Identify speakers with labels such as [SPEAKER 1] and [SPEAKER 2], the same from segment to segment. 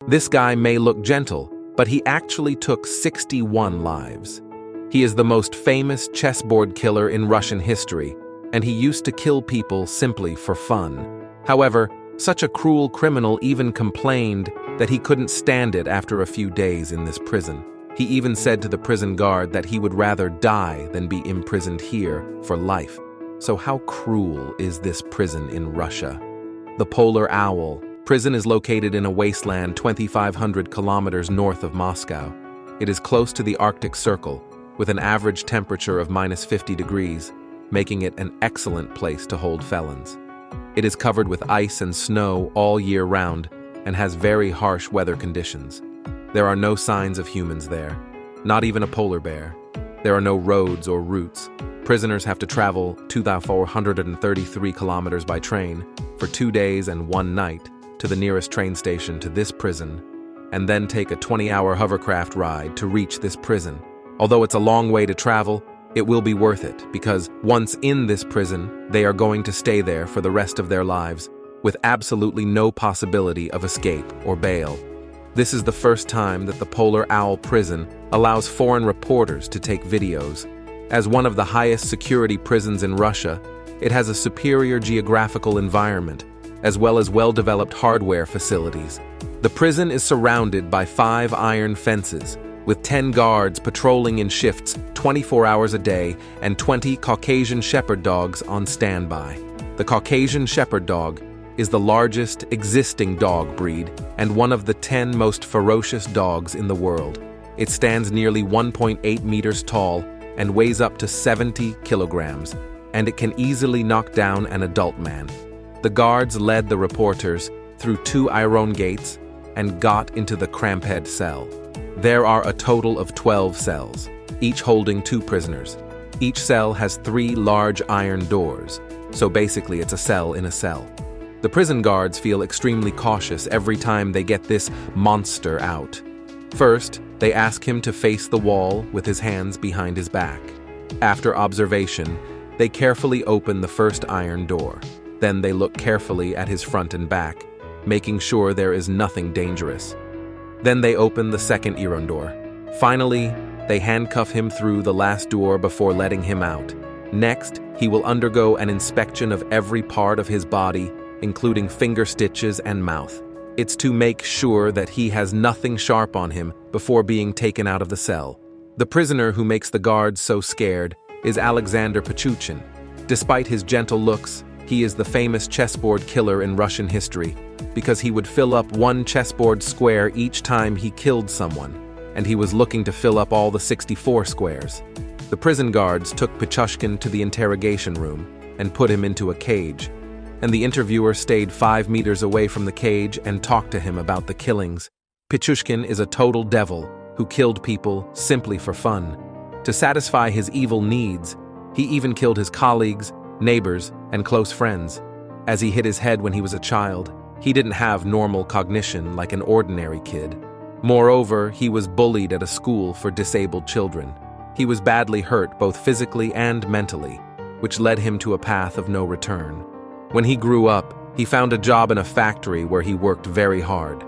[SPEAKER 1] This guy may look gentle, but he actually took 61 lives. He is the most famous chessboard killer in Russian history, and he used to kill people simply for fun. However, such a cruel criminal even complained that he couldn't stand it after a few days in this prison. He even said to the prison guard that he would rather die than be imprisoned here for life. So how cruel is this prison in Russia? The Polar Owl. Prison is located in a wasteland 2,500 kilometers north of Moscow. It is close to the Arctic Circle, with an average temperature of -50 degrees, making it an excellent place to hold felons. It is covered with ice and snow all year round and has very harsh weather conditions. There are no signs of humans there, not even a polar bear. There are no roads or routes. Prisoners have to travel 2,433 kilometers by train for 2 days and 1 night to the nearest train station to this prison, and then take a 20-hour hovercraft ride to reach this prison. Although it's a long way to travel, it will be worth it because once in this prison, they are going to stay there for the rest of their lives with absolutely no possibility of escape or bail. This is the first time that the Polar Owl prison allows foreign reporters to take videos. As one of the highest security prisons in Russia, it has a superior geographical environment, as well as well-developed hardware facilities. The prison is surrounded by 5 iron fences, with 10 guards patrolling in shifts 24 hours a day and 20 Caucasian Shepherd dogs on standby. The Caucasian Shepherd dog is the largest existing dog breed and one of the 10 most ferocious dogs in the world. It stands nearly 1.8 meters tall and weighs up to 70 kilograms, and it can easily knock down an adult man. The guards led the reporters through 2 iron gates and got into the cramped cell. There are a total of 12 cells, each holding 2 prisoners. Each cell has 3 large iron doors, so basically it's a cell in a cell. The prison guards feel extremely cautious every time they get this monster out. First, they ask him to face the wall with his hands behind his back. After observation, they carefully open the first iron door. Then they look carefully at his front and back, making sure there is nothing dangerous. Then they open the second iron door. Finally, they handcuff him through the last door before letting him out. Next, he will undergo an inspection of every part of his body, including finger stitches and mouth. It's to make sure that he has nothing sharp on him before being taken out of the cell. The prisoner who makes the guards so scared is Alexander Pichuchin. Despite his gentle looks, he is the famous chessboard killer in Russian history because he would fill up 1 chessboard square each time he killed someone, and he was looking to fill up all the 64 squares. The prison guards took Pichushkin to the interrogation room and put him into a cage, and the interviewer stayed 5 meters away from the cage and talked to him about the killings. Pichushkin is a total devil who killed people simply for fun. To satisfy his evil needs, he even killed his colleagues, neighbors, and close friends. As he hit his head when he was a child, he didn't have normal cognition like an ordinary kid. Moreover, he was bullied at a school for disabled children. He was badly hurt both physically and mentally, which led him to a path of no return. When he grew up, he found a job in a factory where he worked very hard.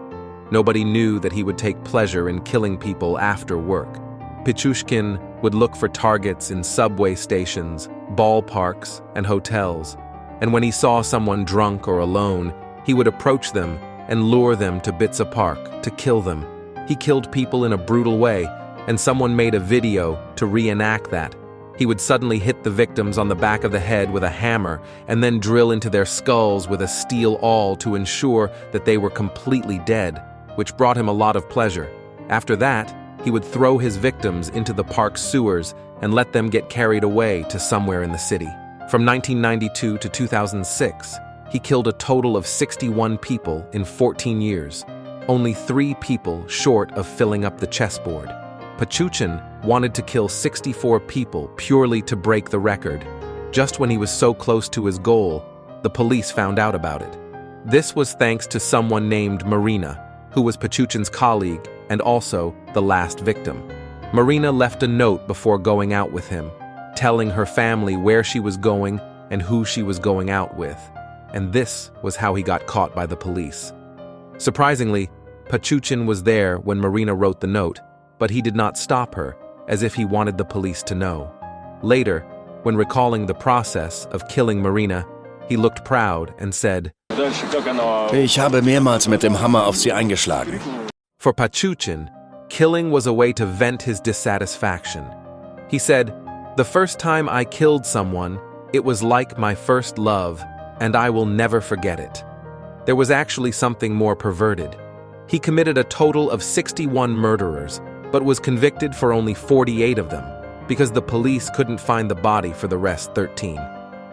[SPEAKER 1] Nobody knew that he would take pleasure in killing people after work. Pichushkin would look for targets in subway stations, ballparks, and hotels, and when he saw someone drunk or alone, he would approach them and lure them to Bitsa Park to kill them. He killed people in a brutal way, and someone made a video to reenact that. He would suddenly hit the victims on the back of the head with a hammer and then drill into their skulls with a steel awl to ensure that they were completely dead, which brought him a lot of pleasure. After that, he would throw his victims into the park's sewers and let them get carried away to somewhere in the city. From 1992 to 2006, he killed a total of 61 people in 14 years, only 3 people short of filling up the chessboard. Pichuchin wanted to kill 64 people purely to break the record. Just when he was so close to his goal, the police found out about it. This was thanks to someone named Marina, who was Pichuchin's colleague and also the last victim. Marina left a note before going out with him, telling her family where she was going and who she was going out with. And this was how he got caught by the police. Surprisingly, Pachuchin was there when Marina wrote the note, but he did not stop her, as if he wanted the police to know. Later, when recalling the process of killing Marina, he looked proud and said,
[SPEAKER 2] Ich habe mehrmals mit dem Hammer auf sie eingeschlagen.
[SPEAKER 1] For Pachuchin, killing was a way to vent his dissatisfaction. He said, "The first time I killed someone, it was like my first love, and I will never forget it." There was actually something more perverted. He committed a total of 61 murderers, but was convicted for only 48 of them, because the police couldn't find the body for the rest 13.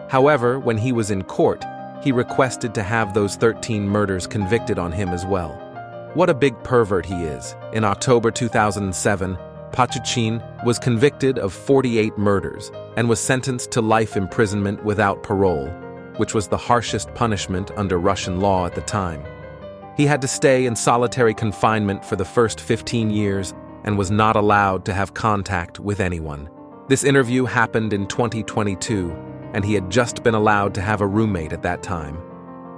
[SPEAKER 1] However, when he was in court, he requested to have those 13 murders convicted on him as well. What a big pervert he is. In October 2007, Pachuchin was convicted of 48 murders and was sentenced to life imprisonment without parole, which was the harshest punishment under Russian law at the time. He had to stay in solitary confinement for the first 15 years and was not allowed to have contact with anyone. This interview happened in 2022, and he had just been allowed to have a roommate at that time.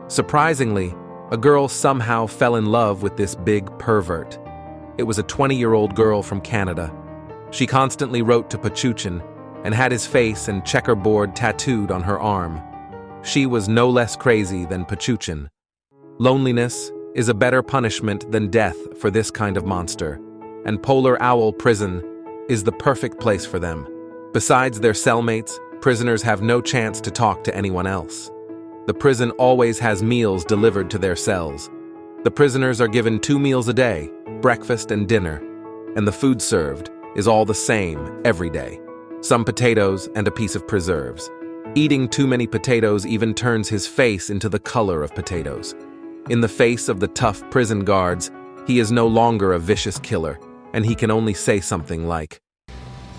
[SPEAKER 1] Surprisingly, a girl somehow fell in love with this big pervert. It was a 20-year-old girl from Canada. She constantly wrote to Pachuchin and had his face and checkerboard tattooed on her arm. She was no less crazy than Pachuchin. Loneliness is a better punishment than death for this kind of monster, and Polar Owl Prison is the perfect place for them. Besides their cellmates, prisoners have no chance to talk to anyone else. The prison always has meals delivered to their cells. The prisoners are given 2 meals a day, breakfast and dinner, and the food served is all the same every day. Some potatoes and a piece of preserves. Eating too many potatoes even turns his face into the color of potatoes. In the face of the tough prison guards, he is no longer a vicious killer, and he can only say something like,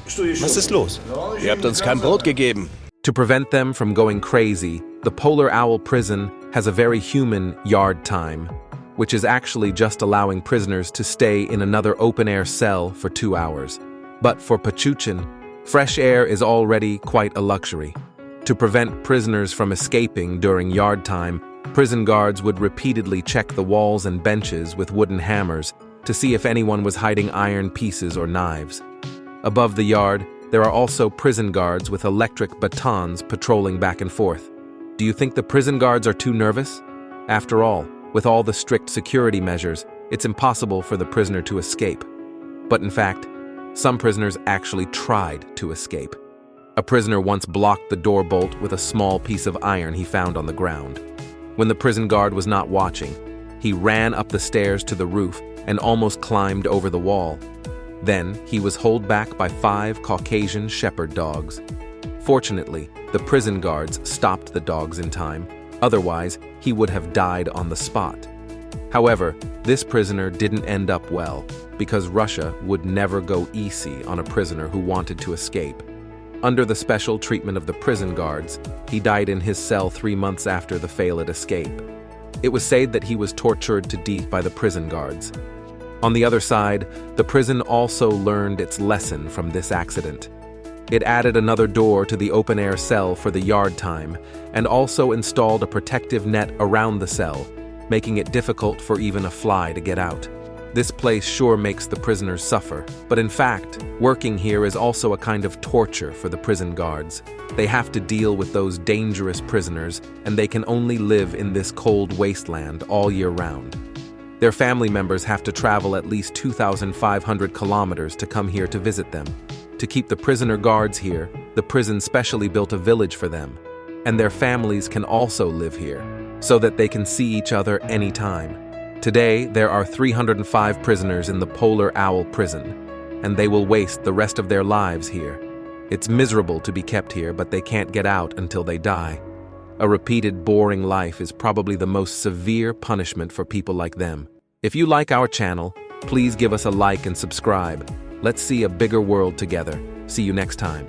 [SPEAKER 2] Was ist los? Ihr habt uns kein Brot gegeben.
[SPEAKER 1] To prevent them from going crazy, the Polar Owl Prison has a very human yard time, which is actually just allowing prisoners to stay in another open-air cell for 2 hours. But for Pachuchin, fresh air is already quite a luxury. To prevent prisoners from escaping during yard time, prison guards would repeatedly check the walls and benches with wooden hammers to see if anyone was hiding iron pieces or knives. Above the yard, there are also prison guards with electric batons patrolling back and forth. Do you think the prison guards are too nervous? After all, with all the strict security measures, it's impossible for the prisoner to escape. But in fact, some prisoners actually tried to escape. A prisoner once blocked the door bolt with a small piece of iron he found on the ground. When the prison guard was not watching, he ran up the stairs to the roof and almost climbed over the wall. Then, he was held back by 5 Caucasian shepherd dogs. Fortunately, the prison guards stopped the dogs in time. Otherwise, he would have died on the spot. However, this prisoner didn't end up well, because Russia would never go easy on a prisoner who wanted to escape. Under the special treatment of the prison guards, he died in his cell 3 months after the failed escape. It was said that he was tortured to death by the prison guards. On the other side, the prison also learned its lesson from this accident. It added another door to the open-air cell for the yard time, and also installed a protective net around the cell, making it difficult for even a fly to get out. This place sure makes the prisoners suffer, but in fact, working here is also a kind of torture for the prison guards. They have to deal with those dangerous prisoners, and they can only live in this cold wasteland all year round. Their family members have to travel at least 2,500 kilometers to come here to visit them. To keep the prisoner guards here, the prison specially built a village for them, and their families can also live here, so that they can see each other anytime. Today, there are 305 prisoners in the Polar Owl Prison, and they will waste the rest of their lives here. It's miserable to be kept here, but they can't get out until they die. A repeated, boring life is probably the most severe punishment for people like them. If you like our channel, please give us a like and subscribe. Let's see a bigger world together. See you next time.